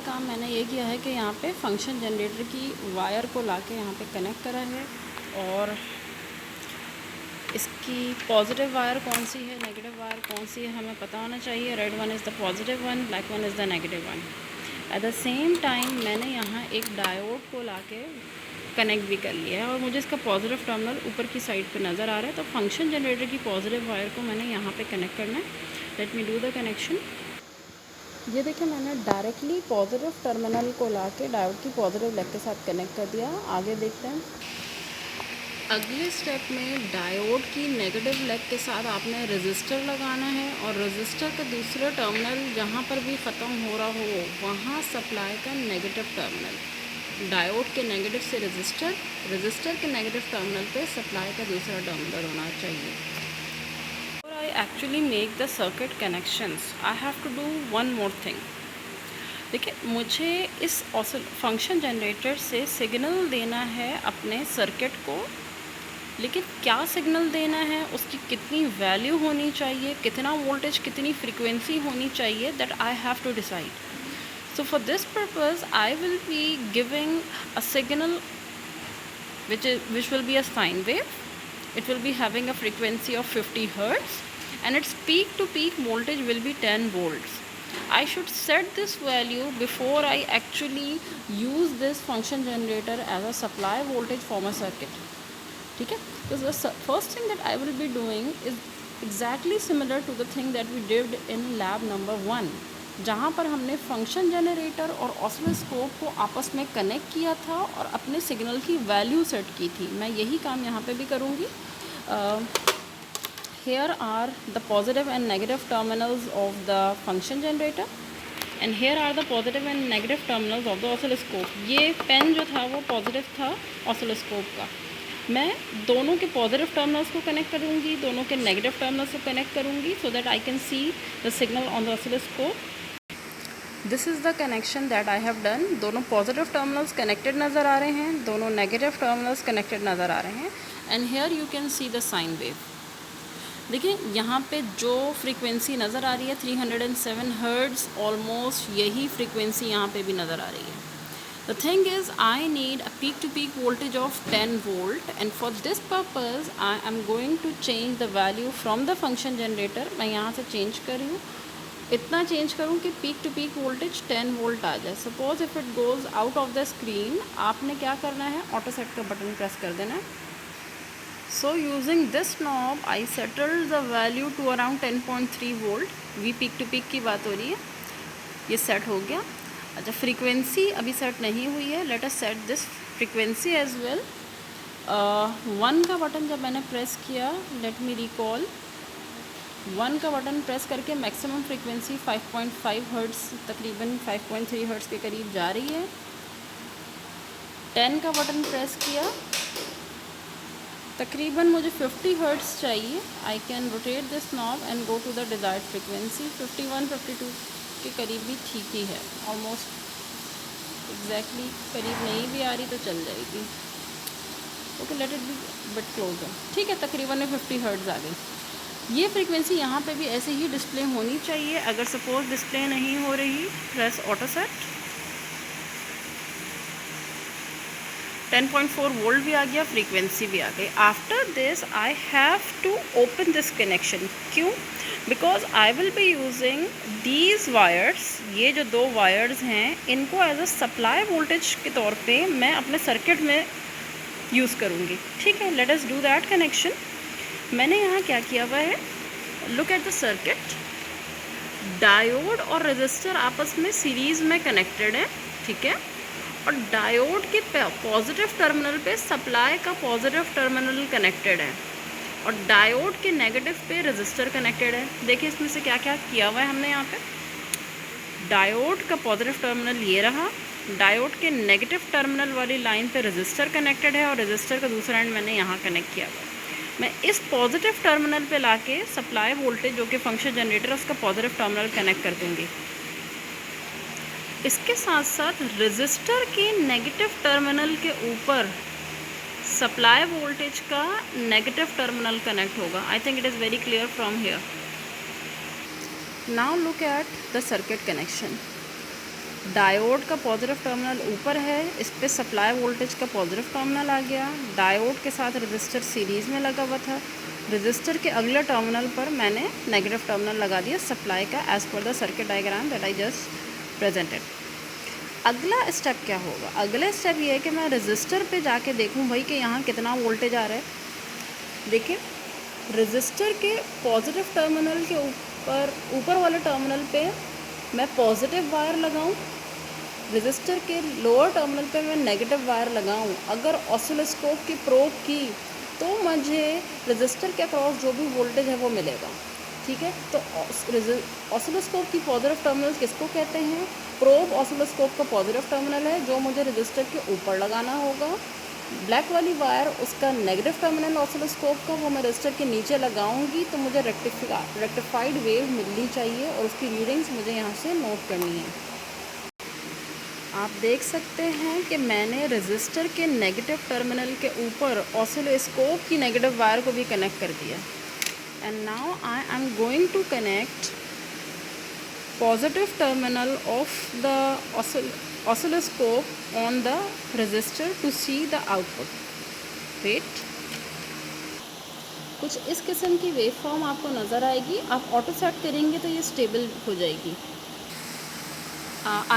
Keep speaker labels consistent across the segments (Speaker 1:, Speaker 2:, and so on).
Speaker 1: काम मैंने ये किया है कि यहाँ पे फंक्शन जनरेटर की वायर को लाके यहाँ पे कनेक्ट करा है और इसकी पॉजिटिव वायर कौन सी है, नेगेटिव वायर कौन सी है हमें पता होना चाहिए। Red one is the positive one, black one is the negative one. At the same time मैंने यहाँ एक डायोड को लाके कनेक्ट भी कर लिया है और मुझे इसका पॉजिटिव टर्मिनल ऊपर की साइड पे नज़र आ रहा है। तो फंक्शन जनरेटर की पॉजिटिव वायर को मैंने यहाँ पे कनेक्ट करना है। Let me do the connection. ये देखिए मैंने डायरेक्टली पॉजिटिव टर्मिनल को लाके डायोड की पॉजिटिव लेग के साथ कनेक्ट कर दिया। आगे देखते हैं। अगले स्टेप में डायोड की नेगेटिव लेग के साथ आपने रेजिस्टर लगाना है और रेजिस्टर का दूसरा टर्मिनल जहाँ पर भी ख़त्म हो रहा हो वहाँ सप्लाई का नेगेटिव टर्मिनल, डायोड के नेगेटिव से रेजिस्टर, रेजिस्टर के नेगेटिव टर्मिनल पे सप्लाई का दूसरा टर्मिनल होना चाहिए। और I actually make the circuit connections I have to do one more thing. देखिए मुझे इस फंक्शन जनरेटर से सिग्नल देना है अपने सर्किट को, लेकिन क्या सिग्नल देना है, उसकी कितनी वैल्यू होनी चाहिए, कितना वोल्टेज, कितनी फ्रीक्वेंसी होनी चाहिए, that I have to decide. So for this purpose I will be giving a signal which will be a sine wave. It will be having a frequency of 50 hertz and its peak to peak voltage will be 10 volts. I should set this value before I actually use this function generator as a supply voltage for my circuit. ठीक है, because the first thing that I will be doing is exactly similar to the thing that we did in lab number 1, जहाँ पर हमने function generator और oscilloscope को आपस में connect किया था और अपने सिग्नल की वैल्यू सेट की थी। मैं यही काम यहाँ पे भी करूँगी। Here are the positive and negative terminals of the function generator and here are the positive and negative terminals of the oscilloscope. ये पेन जो था वो पॉजिटिव था ऑसिलोस्कोप का। मैं दोनों के पॉजिटिव टर्मिनल्स को कनेक्ट करूँगी, दोनों के नेगेटिव टर्मिनल्स को कनेक्ट करूँगी so that I can see the signal on the oscilloscope. This is the connection that I have done. दोनों पॉजिटिव टर्मिनल्स कनेक्टेड नज़र आ रहे हैं, दोनों नेगेटिव टर्मिनल्स कनेक्टेड नज़र आ रहे हैं and here you can see the sine wave. देखिए यहाँ पे जो फ्रीक्वेंसी नज़र आ रही है 307 हर्ट्ज़, ऑलमोस्ट यही फ्रीक्वेंसी यहाँ पे भी नज़र आ रही है। The thing is I need a peak to peak voltage of 10 volt and for this purpose I am going to change the value from the function generator. मैं यहाँ से चेंज कर रही हूँ, इतना चेंज करूँ कि peak to peak voltage 10 volt आ जाए। Suppose if it goes out of the screen, आपने क्या करना है, ऑटो सेट का बटन प्रेस कर देना है। So using this knob I settled the value to around 10.3 volt. V peak to peak की बात हो रही है, ये सेट हो गया। अच्छा, फ्रीक्वेंसी अभी सेट नहीं हुई है, let us set this frequency as well. 1 का बटन जब मैंने प्रेस किया, लेट मी रिकॉल, 1 का बटन प्रेस करके मैक्सिमम फ्रीक्वेंसी 5.5 हर्ट्ज़, तकरीबन 5.3 हर्ट्ज़ के करीब जा रही है। 10 का बटन प्रेस किया, तकरीबन मुझे 50 हर्ट्ज़ चाहिए। I can rotate this knob and go to the desired frequency. 51-52 के करीब भी ठीक ही है, ऑलमोस्ट एग्जैक्टली करीब नहीं भी आ रही तो चल जाएगी। Okay, let it be but closer. ठीक है, तकरीबन 50 हर्ट्ज़ आ गई। ये फ्रीक्वेंसी यहाँ पे भी ऐसे ही डिस्प्ले होनी चाहिए। अगर सपोज डिस्प्ले नहीं हो रही, प्रेस ऑटो सेट। 10.4 वोल्ट भी आ गया, फ्रीक्वेंसी भी आ गई। After this I have to open this connection. क्यों? Because I will be using these wires, ये जो 2 वायर्स हैं इनको एज अ सप्लाई वोल्टेज के तौर पे मैं अपने सर्किट में यूज़ करूँगी। ठीक है, let us do that connection. मैंने यहाँ क्या किया हुआ है, look at the circuit. Diode और रेजिस्टर आपस में सीरीज़ में कनेक्टेड है, ठीक है, और डायोड के पॉजिटिव टर्मिनल पे सप्लाई का पॉजिटिव टर्मिनल कनेक्टेड है और डायोड के नेगेटिव पे रेजिस्टर कनेक्टेड है। देखिए इसमें से क्या क्या किया हुआ है हमने यहाँ पे। डायोड का पॉजिटिव टर्मिनल ये रहा, डायोड के नेगेटिव टर्मिनल वाली लाइन पे रेजिस्टर कनेक्टेड है और रेजिस्टर का दूसरा एंड मैंने यहाँ कनेक्ट किया हुआ है। मैं इस पॉजिटिव टर्मिनल पे लाके सप्लाई वोल्टेज जो कि फंक्शन जनरेटर उसका पॉजिटिव टर्मिनल कनेक्ट कर दूँगी। इसके साथ साथ रेजिस्टर के नेगेटिव टर्मिनल के ऊपर सप्लाई वोल्टेज का नेगेटिव टर्मिनल कनेक्ट होगा। I think it is very clear from here. Now look at the circuit connection. Diode का पॉजिटिव टर्मिनल ऊपर है, इस पर सप्लाई वोल्टेज का पॉजिटिव टर्मिनल आ गया। डायोड के साथ रेजिस्टर सीरीज़ में लगा हुआ था। रेजिस्टर के अगले टर्मिनल पर मैंने नेगेटिव टर्मिनल लगा दिया सप्लाई का, as per the circuit diagram that I just presented. अगला स्टेप क्या होगा? अगला स्टेप ये है कि मैं रेजिस्टर पे जाके देखूं भाई कि यहाँ कितना वोल्टेज आ रहा है। देखिए, रेजिस्टर के पॉजिटिव टर्मिनल के ऊपर वाले टर्मिनल पे मैं पॉजिटिव वायर लगाऊं, रेजिस्टर के लोअर टर्मिनल पे मैं नेगेटिव वायर लगाऊं। अगर ऑसिलोस्कोप की प्रोब की तो मुझे रेजिस्टर के अक्रॉस जो भी वोल्टेज है वो मिलेगा। ठीक है, तो ऑसिलोस्कोप की पॉजिटिव टर्मिनल किसको कहते हैं? प्रोब ऑसिलोस्कोप का पॉजिटिव टर्मिनल है जो मुझे रेजिस्टर के ऊपर लगाना होगा। ब्लैक वाली वायर उसका नेगेटिव टर्मिनल ऑसिलोस्कोप का, वो मैं रेजिस्टर के नीचे लगाऊंगी तो मुझे रेक्टिफाइड वेव मिलनी चाहिए और उसकी रीडिंग्स मुझे यहाँ से नोट करनी है। आप देख सकते हैं कि मैंने रेजिस्टर के नेगेटिव टर्मिनल के ऊपर ऑसिलोस्कोप की नेगेटिव वायर को भी कनेक्ट कर दिया। And now I am going to connect positive terminal of the oscilloscope on the resistor to see the output. Wait, कुछ इस किस्म की वेव फॉर्म आपको नज़र आएगी। आप ऑटो सेट करेंगे तो ये स्टेबल हो जाएगी।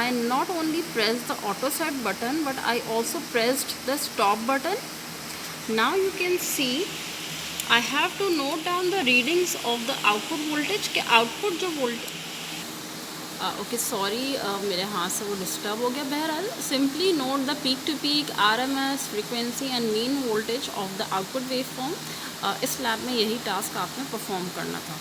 Speaker 1: I not only pressed the auto set button but I also pressed the stop button. Now you can see I have to note down the readings of the output voltage के output जो voltage okay sorry, मेरे हाथ से वो disturb हो गया। बहरहाल simply note the peak to peak, RMS, frequency and mean voltage of the output waveform. इस लैब में यही टास्क आपने परफॉर्म करना था।